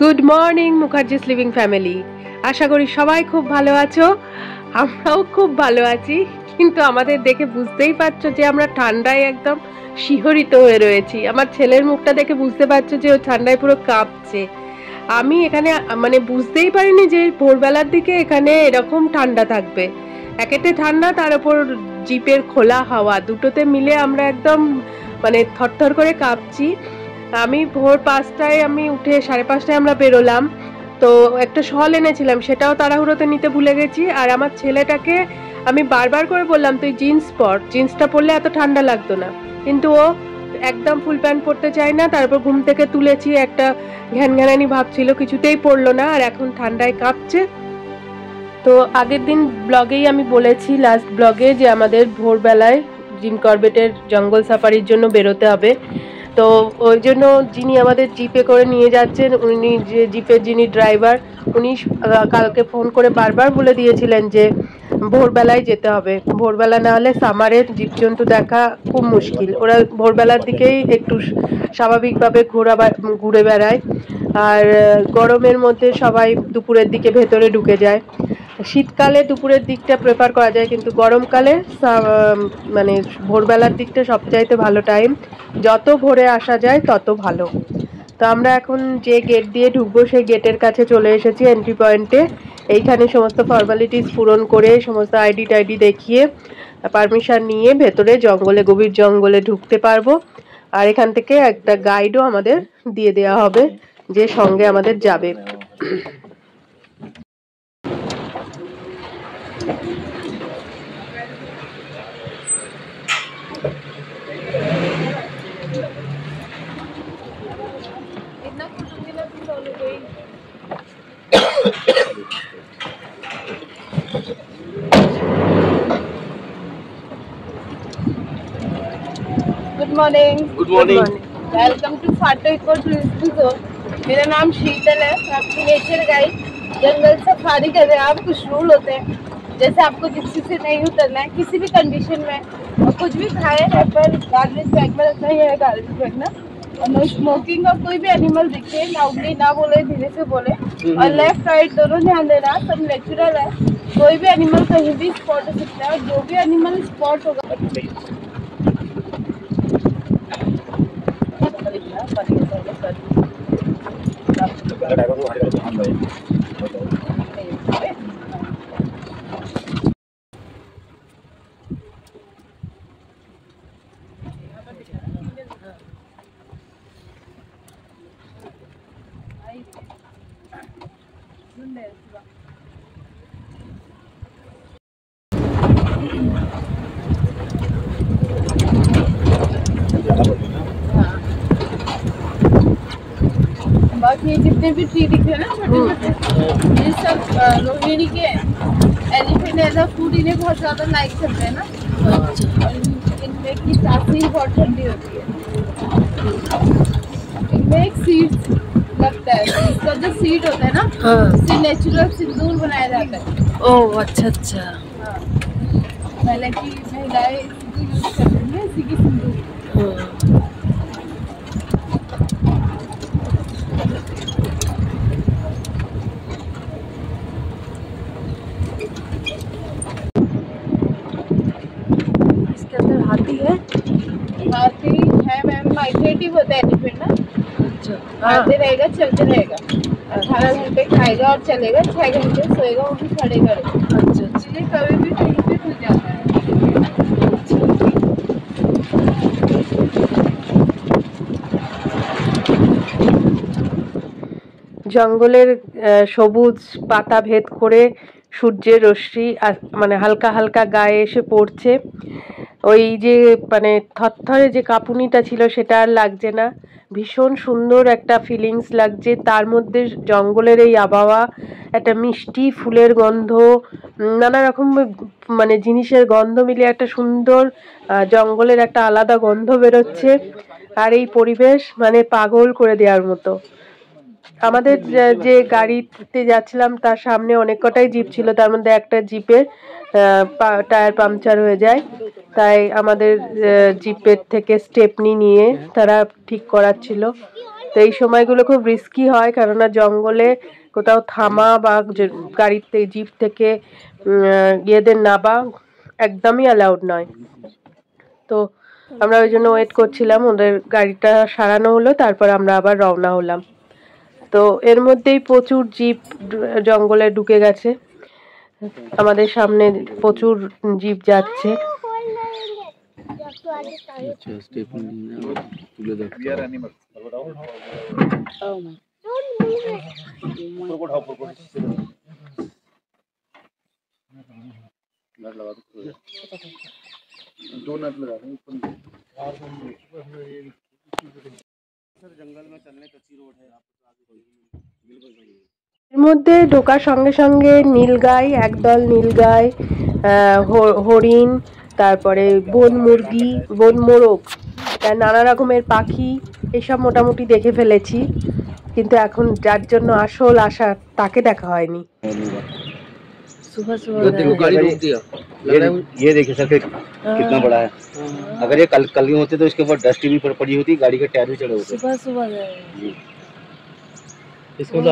Good morning Mukherjee living family. আশা করি সবাই খুব ভালো আছো, আমরাও খুব ভালো আছি। কিন্তু আমাদের দেখে বুঝতেই পারছো যে আমরা ঠান্ডায় একদম শিহরিত হয়ে রয়েছি। আমার ছেলের মুখটা দেখে বুঝতে পারছো যে ও ঠান্ডায় পুরো কাঁপছে। আমি এখানে মানে বুঝতেই পারিনি যে ভোরবেলার দিকে এখানে এরকম ঠান্ডা থাকবে। একেতে ঠান্ডা, তার উপর জিপের খোলা হাওয়া, দুটোতে মিলে আমরা একদম মানে থরথর করে কাঁপছি। আমি ভোর 5টায় আমি উঠে 5:30টায় আমরা বেরোলাম। তো একটা শল এনেছিলাম, সেটাও তাড়াহুড়োতে নিতে ভুলে গেছি। আর আমার ছেলেটাকে আমি বারবার করে বললাম তুই জিন্স পর, জিন্সটা পরলে এত ঠান্ডা লাগতো না, কিন্তু ও একদম ফুল প্যান্ট পরতে চায় না। তারপর ঘুম থেকে তুলেছি, একটা ঘ্যানঘ্যানানি ভাবছিল, কিছুতেই পরলো না, আর এখন ঠান্ডায় কাঁপছে। তো আগের দিন ব্লগেই আমি বলেছি, লাস্ট ব্লগে, যে আমাদের ভোরবেলায় জিম করবেটের জঙ্গল সাফারির জন্য বেরোতে হবে। তো ওই জন্য যিনি আমাদের জিপে করে নিয়ে যাচ্ছেন, উনি যে জিপের যিনি ড্রাইভার, উনি কালকে ফোন করে বারবার বলে দিয়েছিলেন যে ভোরবেলায় যেতে হবে, ভোরবেলা না হলে সামারের জীবজন্তু দেখা খুব মুশকিল। ওরা ভোরবেলার দিকেই একটু স্বাভাবিকভাবে ঘুরে বেড়ায়, আর গরমের মধ্যে সবাই দুপুরের দিকে ভেতরে ঢুকে যায়। শীতকালে দুপুরের দিকটা প্রেফার করা যায়, কিন্তু গরমকালে মানে ভোরবেলার দিকটা সবচাইতে ভালো টাইম। যত ভোরে আসা যায় তত ভালো। তো আমরা এখন যে গেট দিয়ে ঢুকবো সেই গেটের কাছে চলে এসেছি, এন্ট্রি পয়েন্টে। এইখানে সমস্ত ফর্মালিটিস পূরণ করে, সমস্ত আইডি টাইডি দেখিয়ে, পারমিশন নিয়ে ভেতরে জঙ্গলে, গভীর জঙ্গলে ঢুকতে পারবো। আর এখান থেকে একটা গাইডও আমাদের দিয়ে দেওয়া হবে, যে সঙ্গে আমাদের যাবে। Good morning. Good morning. Welcome to Phato eco tourist zone. मेरा नाम शीतल है, मैं आपकी नेचर गाइड। जंगल सफारी कर रहे हैं आप, कुछ रूल होते हैं, जैसे आपको जिप्सी से नहीं उतरना है किसी भी कंडीशन में, और कुछ भी खाए है पर गार्बेज बैग में रखना ही है, गार्बेज बैग ना, और नो स्मोकिंग। और कोई भी एनिमल दिखे लाउडली ना बोले, धीरे से बोले, और लेफ्ट राइट दोनों ध्यान देना, सब नेचुरल है। कोई भी एनिमल कहीं भी स्पॉट हो सकता है, और जो भी एनिमल स्पॉट होगा बाकी ये जितने भी ट्री दिख रहे हैं ना छोटे छोटे, ये सब रोहिणी के एलिफेंट एज अ फूड इन्हें बहुत ज्यादा लाइक करते हैं ना। इनमें की तासीर बहुत ठंडी होती है। इनमें एक सीड्स लगता है, इसका जो सीड होता है ना, उससे नेचुरल सिंदूर बनाया जाता है। ओह अच्छा अच्छा। हाँ, पहले की महिलाएं इसको यूज करती हैं, इसी की सिंदूर। हाथी है मैम, माइग्रेटिव होता है एलिफेंट ना। अच्छा, आते रहेगा, चलते रहेगा, 18 घंटे खाएगा और चलेगा, 6 घंटे सोएगा, वो भी खड़े करेगा। अच्छा, इसलिए कभी भी कहीं पे खुल जाता है। জঙ্গলের সবুজ পাতা ভেদ করে সূর্যের রশ্মি মানে হালকা হালকা গায়ে এসে পড়ছে। ওই যে মানে থরথরে যে কাঁপুনিটা ছিল সেটা আর লাগছে না, ভীষণ সুন্দর একটা ফিলিংস লাগছে। তার মধ্যে জঙ্গলের এই আবহাওয়া, একটা মিষ্টি ফুলের গন্ধ, নানা রকম মানে জিনিসের গন্ধ মিলিয়ে একটা সুন্দর জঙ্গলের একটা আলাদা গন্ধ বেরোচ্ছে। আর এই পরিবেশ মানে পাগল করে দেওয়ার মতো। আমাদের যে গাড়িতে যাচ্ছিলাম তার সামনে অনেক কটাই জিপ ছিল, তার মধ্যে একটা জিপের টায়ার পাংচার হয়ে যায়, তাই আমাদের জিপের থেকে স্টেপনি নিয়ে তারা ঠিক করাচ্ছিল। তো এই সময়গুলো খুব রিস্কি হয়, কেননা জঙ্গলে কোথাও থামা বা গাড়িতে জিপ থেকে ইয়েদের নামা একদমই অ্যালাউড নয়। তো আমরা ওই জন্য ওয়েট করছিলাম, ওদের গাড়িটা সারানো হলো, তারপর আমরা আবার রওনা হলাম। তো এর মধ্যেই প্রচুর জিপ জঙ্গলে ঢুকে গেছে, আমাদের সামনে প্রচুর জিপ যাচ্ছে। এর মধ্যে ঢোকার সঙ্গে সঙ্গে নীলগাই, একদল নীলগাই, হরিণ, তারপরে বন মুরগি, বন মোরগ, নানা রকমের পাখি, এসব মোটামুটি দেখে ফেলেছি, কিন্তু এখন যার জন্য আসল আশা তাকে দেখা হয়নি। सुबह सुबह गाड़ी रोक दिया, ये देखिए सर कितना बड़ा है। अगर ये कल होते तो इसके ऊपर डस्ट भी पड़ी होती, गाड़ी के टायर भी चढ़े होते। सुबह सुबह जी इसको तो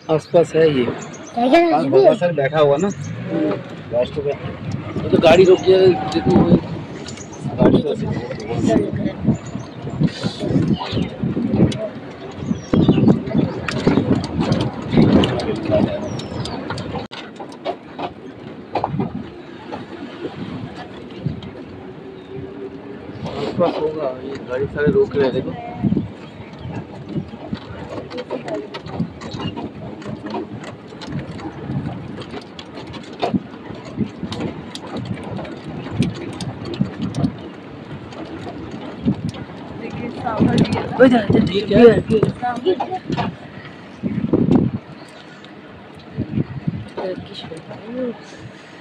आसपास है ये सर बैठा हुआ ना लास्ट पे, तो गाड़ी रोक दिया। देखो गाड़ी तो आसपास होगा, ये गाड़ी सारे रोक रहे हैं। देखो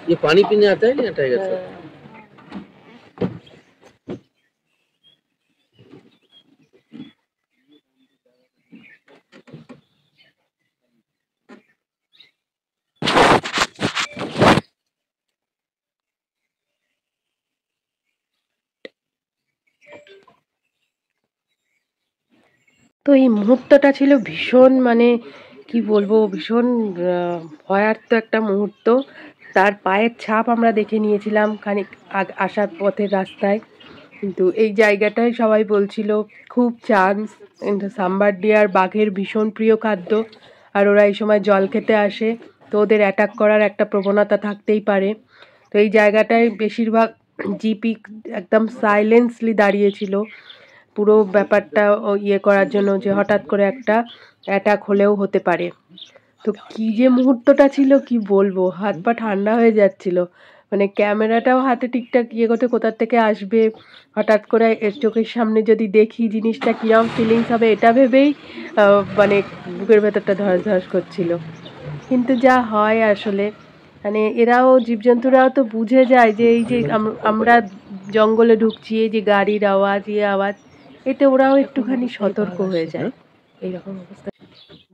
ये पानी पीने आता है नहीं टाइगर से? তো এই মুহূর্তটা ছিল ভীষণ, মানে কি বলবো, ভীষণ ভয়ার্থ একটা মুহূর্ত। তার পায়ের ছাপ আমরা দেখে নিয়েছিলাম খানিক আসার পথের রাস্তায়, কিন্তু এই জায়গাটায় সবাই বলছিল খুব চান্স, কিন্তু সাম্বার ডিয়ার বাঘের ভীষণ প্রিয় খাদ্য, আর ওরা এই সময় জল খেতে আসে, তো ওদের অ্যাটাক করার একটা প্রবণতা থাকতেই পারে। তো এই জায়গাটায় বেশিরভাগ জিপি একদম সাইলেন্সলি দাঁড়িয়েছিল, পুরো ব্যাপারটা ইয়ে করার জন্য যে হঠাৎ করে একটা অ্যাটাক হলেও হতে পারে। তো কি যে মুহূর্তটা ছিল কি বলবো, হাত পা ঠান্ডা হয়ে যাচ্ছিল, মানে ক্যামেরাটাও হাতে ঠিকঠাক ইয়ে করতে কোথার থেকে আসবে, হঠাৎ করে এর চোখের সামনে যদি দেখি জিনিসটা কিরম ফিলিংস হবে এটা ভেবেই মানে বুকের ভেতরটা ধস ধস করছিল। কিন্তু যা হয় আসলে, মানে এরাও জীবজন্তুরাও তো বুঝে যায় যে এই যে আমরা জঙ্গলে ঢুকছি, এই যে গাড়ির আওয়াজ, আওয়াজ, এতে ওরাও একটুখানি সতর্ক হয়ে যায়। এইরকম অবস্থা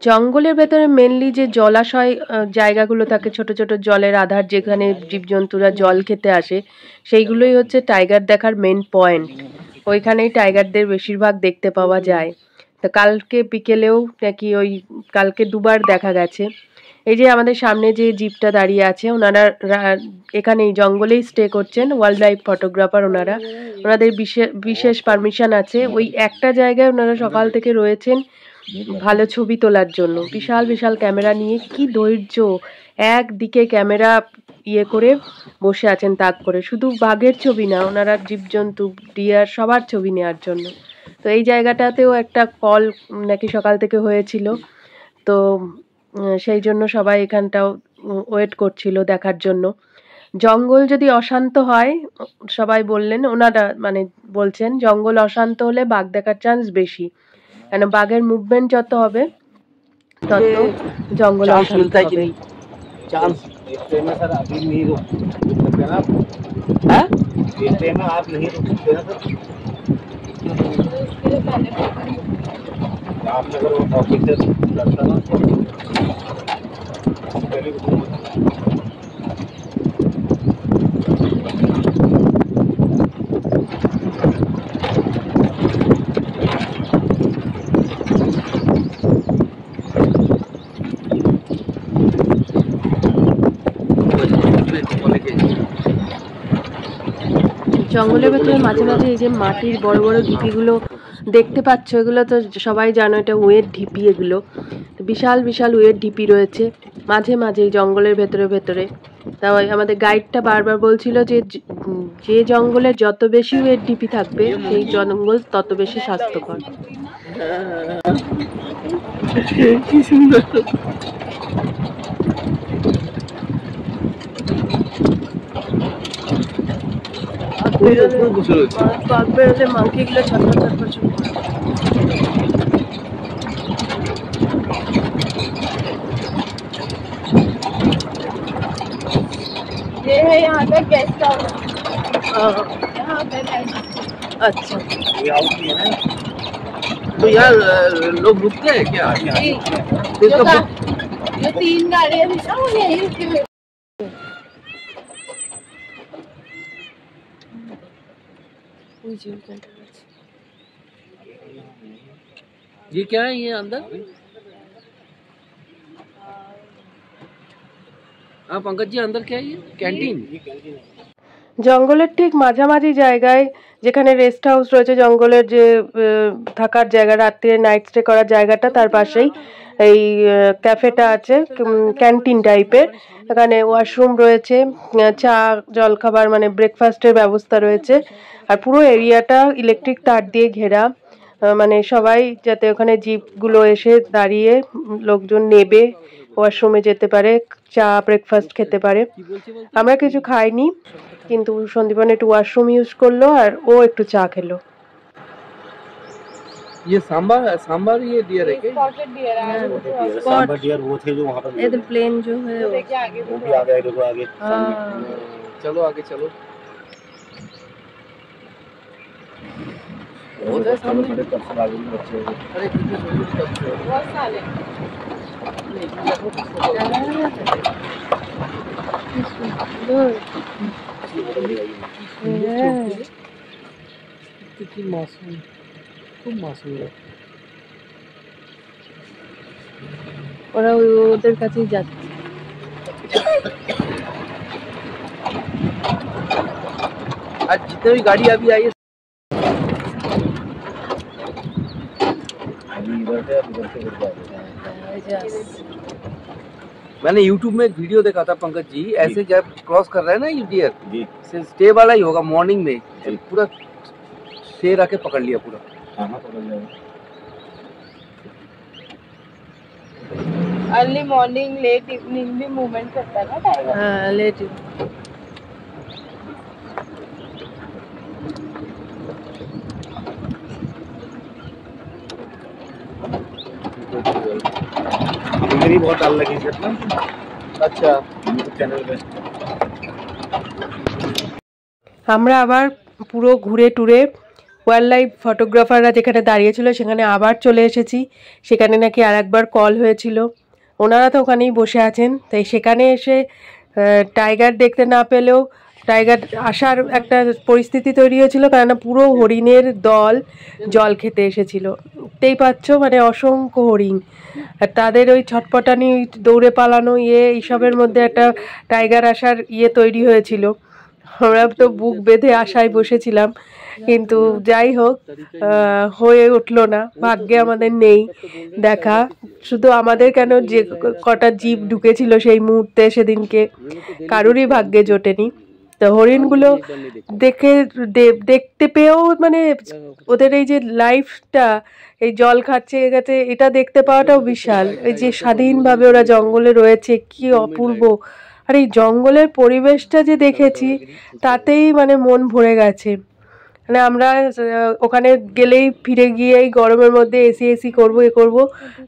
জঙ্গলের ভেতরে মেনলি যে জলাশয় জায়গাগুলো থাকে, ছোট ছোট জলের আধার যেখানে জীবজন্তুরা জল খেতে আসে, সেইগুলোই হচ্ছে টাইগার দেখার মেন পয়েন্ট। ওইখানেই টাইগারদের বেশিরভাগ দেখতে পাওয়া যায়। তো কালকে বিকেলেও নাকি কালকে দুবার দেখা গেছে। এই যে আমাদের সামনে যে জিপটা দাঁড়িয়ে আছে, ওনারা এখানেই জঙ্গলেই স্টে করছেন, ওয়াইল্ড লাইফ ফটোগ্রাফার ওনারা, ওনাদের বিশেষ পারমিশন আছে। ওই একটা জায়গায় ওনারা সকাল থেকে রয়েছেন ভালো ছবি তোলার জন্য, বিশাল বিশাল ক্যামেরা নিয়ে, কি ধৈর্য, একদিকে ক্যামেরা ইয়ে করে বসে আছেন তাক করে, শুধু বাঘের ছবি না, ওনারা জীবজন্তু, ডিয়ার, সবার ছবি নেওয়ার জন্য। তো এই জায়গাটাতেও একটা কল নাকি সকাল থেকে হয়েছিল, তো সেই জন্য সবাই এখানটাও ওয়েট করছিল দেখার জন্য। জঙ্গল যদি অশান্ত হয়, সবাই বললেন, ওনারা মানে বলছেন জঙ্গল অশান্ত হলে বাঘ দেখার চান্স বেশি, কেন বাঘের মুভমেন্ট যত হবে তত জঙ্গল অশান্ত হবে। चांस देखते हैं सर, अभी नहीं रोक सकते ना आप, देखते हैं आप नहीं रोक सकते ना सर। आपने अगर ऑफिसर लगता ना पहले জঙ্গলের ভেতরে মাঝে মাঝে এই যে মাটির বড় বড় ঢিপিগুলো দেখতে পাচ্ছ, এগুলো তো সবাই জানো এটা উয়ের ঢিপি। এগুলো বিশাল বিশাল উয়ের ঢিপি রয়েছে মাঝে মাঝে এই জঙ্গলের ভেতরে ভেতরে। তাই আমাদের গাইডটা বারবার বলছিল যে যে জঙ্গলে যত বেশি উয়ের ঢিপি থাকবে সেই জঙ্গল তত বেশি স্বাস্থ্যকর। কি সুন্দর। বাঘ বেরোলে মাংকিগুলো ছটফট ছটফট শুরু করে। ये है यहाँ का गेस्ट हाउस। हाँ, अच्छा। ये हाउस नहीं है ना, तो यार लोग रुकते हैं क्या? जी, तो इसका जो 3 गाड़ियाँ थी ना वो यहीं रुकी हुई। ये क्या है ये अंदर? हाँ पंकज जी, अंदर क्या है ये? कैंटीन? জঙ্গলের ঠিক মাঝামাঝি জায়গায় যেখানে রেস্ট হাউস রয়েছে, জঙ্গলের যে থাকার জায়গা, রাত্রে নাইট স্টে করার জায়গাটা, তার পাশেই এই ক্যাফেটা আছে, ক্যান্টিন টাইপের। এখানে ওয়াশরুম রয়েছে, চা জলখাবার মানে ব্রেকফাস্টের ব্যবস্থা রয়েছে। আর পুরো এরিয়াটা ইলেকট্রিক তার দিয়ে ঘেরা, মানে সবাই যাতে ওখানে জিপগুলো এসে দাঁড়িয়ে লোকজন নেবে, ওয়াশরুমে যেতে পারে, চা ব্রেকফাস্ট খেতে পারে। আমরা কিছু খাইনি, কিন্তু সন্দীপন একটু ওয়াশরুম ইউজ করলো আর ও একটু চা খেলো। ये सांबार ये डियर है क्या? पॉकेट डियर है सांबर डियर वो थे जो वहाँ पर ये तो प्लेन जो है वो देखिए आगे वो भी आ गए, देखो आगे चलो आगे चलो। बहुत है सामने कब से आगे भी बच्चे हैं। अरे कितने छोटे कब से? बहुत सारे कितनी मासूम, खूब मासूम है। ওরা ওদের কাছেই যাচ্ছে। आज जितने भी गाड़ी अभी आई है इधर से उधर से उधर जाएगा। मैंने YouTube में एक वीडियो देखा था पंकज जी, ऐसे जब क्रॉस कर रहा है ना ये डियर, जी स्टे वाला ही होगा मॉर्निंग में, पूरा शेर आके पकड़ लिया पूरा। हाँ पकड़ जाएगा। अर्ली मॉर्निंग लेट इवनिंग भी मूवमेंट करता है ना टाइगर। हाँ लेट। मेरी बहुत डाल लगी सर ना। अच्छा चैनल पे আমরা আবার পুরো ঘুরে টুরে ওয়াইল্ড লাইফ ফটোগ্রাফাররা যেখানে দাঁড়িয়েছিল সেখানে আবার চলে এসেছি। সেখানে নাকি আর একবার কল হয়েছিল, ওনারা তো ওখানেই বসে আছেন। তাই সেখানে এসে টাইগার দেখতে না পেলেও টাইগার আসার একটা পরিস্থিতি তৈরি হয়েছিল, কেননা পুরো হরিণের দল জল খেতে এসেছিল। দেখতেই পাচ্ছ, মানে অসংখ্য হরিণ। আর তাদের ওই ছটপটানি, দৌড়ে পালানো এইসবের মধ্যে একটা টাইগার আসার তৈরি হয়েছিল। আমরা তো বুক বেঁধে আশায় বসেছিলাম, কিন্তু যাই হোক হয়ে উঠলো না, ভাগ্যে আমাদের নেই দেখা। শুধু আমাদের কেন, যে কটা জিপ ঢুকেছিল সেই মুহূর্তে সেদিনকে কারুরই ভাগ্যে জোটেনি। তো হরিণগুলো দেখতে পেয়েও, মানে ওদের এই যে লাইফটা, এই জল খাচ্ছে গেছে, এটা দেখতে পাওয়াটাও বিশাল। এই যে স্বাধীনভাবে ওরা জঙ্গলে রয়েছে, কি অপূর্ব। আর এই জঙ্গলের পরিবেশটা যে দেখেছি, তাতেই মানে মন ভরে গেছে। মানে আমরা ওখানে গেলেই ফিরে গিয়ে এই গরমের মধ্যে এসি করবো, করবো,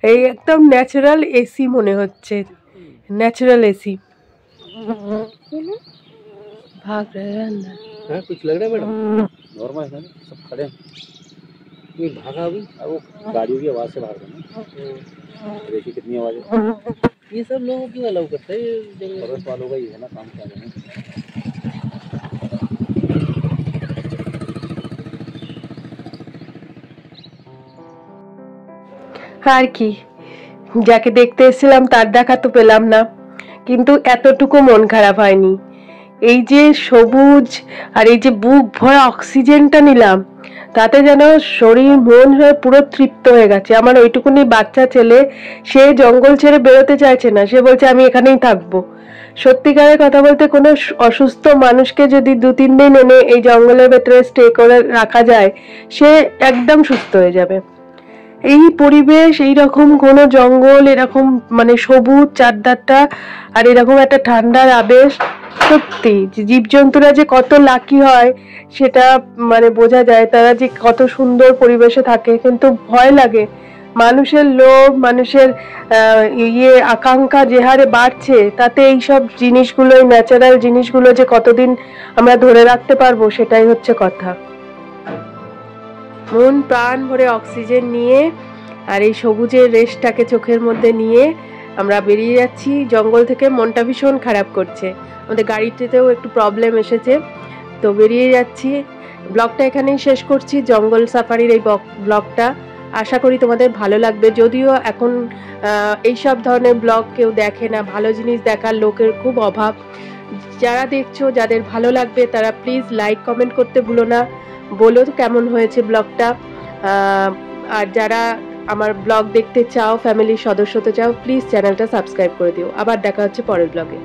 এই একদম ন্যাচারাল এসি মনে হচ্ছে, ন্যাচারাল এসি। भाग रहे हैं अंदर। हाँ कुछ लग रहा है मैडम? नॉर्मल है ना, सब खड़े हैं। ये भागा अभी, अब वो गाड़ियों की आवाज़ से भाग रहे हैं। देखिए कितनी आवाज़ है। ये सब लोगों क्यों अलाउ करते हैं ये जगह? फॉरेस्ट वालों का ये है ना काम, क्या है। আর কি, যাকে দেখতে এসেছিলাম তার দেখা তো পেলাম না, কিন্তু এতটুকু মন খারাপ হয়নি। এই যে সবুজ আর এই যে বুক ভরা অক্সিজেনটা নিলাম, তাতে যেন শরীর মন হয়ে পুরো তৃপ্ত হয়ে গেছে। আমার ওইটুকুনি বাচ্চা ছেলে, সে জঙ্গল ছেড়ে বেরোতে চাইছে না, সে বলছে আমি এখানেই থাকবো। সত্যিকারের কথা বলতে কোনো অসুস্থ মানুষকে যদি 2-3 দিন এনে এই জঙ্গলের ভেতরে স্টে করে রাখা যায়, সে একদম সুস্থ হয়ে যাবে। এই পরিবেশ, এইরকম কোনো জঙ্গল, এরকম মানে সবুজ চারধারটা, আর এরকম একটা ঠান্ডার আবেশ, সত্যি জীবজন্তুরা যে কত লাকি হয় সেটা মানে বোঝা যায়। তারা যে কত সুন্দর পরিবেশে থাকে, কিন্তু ভয় লাগে। মানুষের লোভ, মানুষের আকাঙ্ক্ষা যে হারে বাড়ছে, তাতে এইসব জিনিসগুলো, ন্যাচারাল জিনিসগুলো যে কতদিন আমরা ধরে রাখতে পারবো, সেটাই হচ্ছে কথা। মন প্রাণ ভরে অক্সিজেন নিয়ে আর এই সবুজের রেশটাকে চোখের মধ্যে নিয়ে আমরা বেরিয়ে যাচ্ছি জঙ্গল থেকে। মনটা ভীষণ খারাপ করছে, আমাদের গাড়িতেও একটু প্রবলেম এসেছে, তো বেরিয়ে যাচ্ছি। ব্লগটা এখানেই শেষ করছি, জঙ্গল সাফারির এই ব্লগটা। আশা করি তোমাদের ভালো লাগবে। যদিও এখন এইসব ধরনের ব্লগ কেউ দেখে না, ভালো জিনিস দেখার লোকের খুব অভাব। যারা দেখছো, যাদের ভালো লাগবে, তারা প্লিজ লাইক কমেন্ট করতে ভুলো না, বলো কেমন হয়েছে ব্লগটা। আর যারা আমার ব্লগ দেখতে চাও, ফ্যামিলির সদস্য হতে চাও, প্লিজ চ্যানেলটা সাবস্ক্রাইব করে দিও। আবার দেখা হচ্ছে পরের ব্লগে।